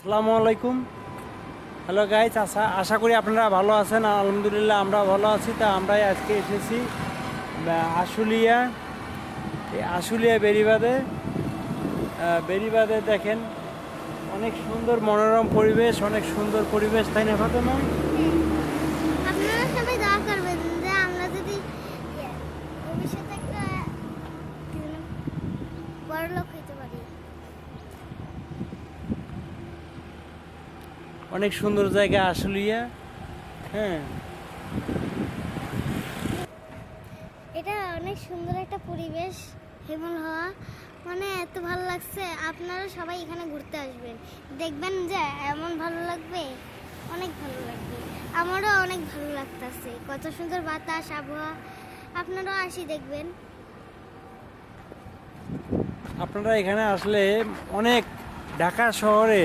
আসসালামু আলাইকুম। Hello guys, আশা করি আপনারা ভালো আছেন। আলহামদুলিল্লাহ আমরা ভালো আছি। তা আমরাই আজকে এসেছি আশুলিয়া। এই আশুলিয়া বেড়িবাঁধে দেখেন অনেক সুন্দর মনোরম পরিবেশ, অনেক সুন্দর পরিবেশ, তাই না ফাতেমা? আপনারা সবাই দোয়া করবেন যে আমরা যদি ভবিষ্যতে একটা বড় লোক হইতে পারি। অনেক সুন্দর জায়গা আশুলিয়া। হ্যাঁ, এটা অনেক সুন্দর একটা পরিবেশ, হেমল হওয়া, মানে এত ভালো লাগছে। আপনারা সবাই এখানে ঘুরতে আসবেন, দেখবেন যে এমন ভালো লাগবে, অনেক ভালো লাগবে। আমারও অনেক ভালো লাগতেছে, কত সুন্দর বাতাস, আবহাওয়া। আপনারাও আসি দেখবেন। আপনারা এখানে আসলে অনেক, ঢাকা শহরে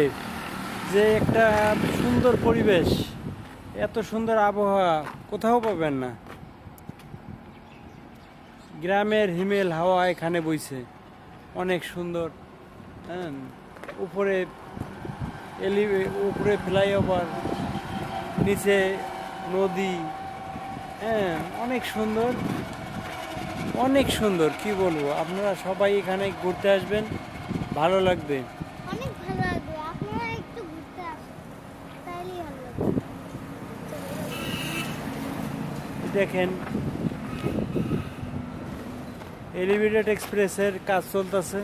যে একটা সুন্দর পরিবেশ, এত সুন্দর আবহাওয়া কোথাও পাবেন না। গ্রামের হিমেল হাওয়া এখানে বইছে, অনেক সুন্দর। হ্যাঁ, উপরে উপরে ফ্লাইওভার, নিচে নদী। হ্যাঁ, অনেক সুন্দর, অনেক সুন্দর, কি বলবো। আপনারা সবাই এখানে ঘুরতে আসবেন, ভালো লাগবে। অনেক ভালো লাগবে, আপনারা একটু ঘুরতে আসেন, তাইলেই ভালো লাগবে। দেখেন এলিভেটেড এক্সপ্রেসের কাজ চলতেছে।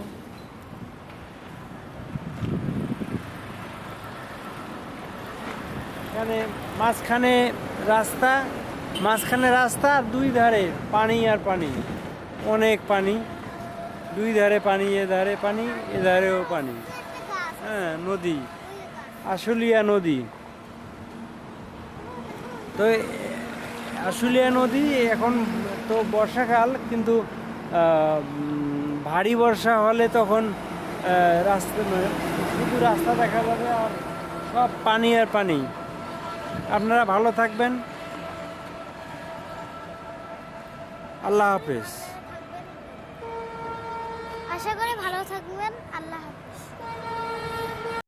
এখানে মাঝখানে রাস্তা আর দুই ধারে পানি আর পানি, অনেক পানি। দুই ধারে পানি, এ ধারে পানি, এ ধারেও পানি। একটা গাছ, হ্যাঁ, নদী, ওই যে গাছ। আশুলিয়া নদী। তো আশুলিয়া নদী এখন তো বর্ষাকাল, কিন্তু ভারী বর্ষা হলে তখন শুধু রাস্তা দেখা যাবে আর সব পানি আর পানি। আপনারা ভালো থাকবেন, আল্লাহ হাফেজ। আশা করি ভালো থাকবেন। আল্লাহ হাফেজ।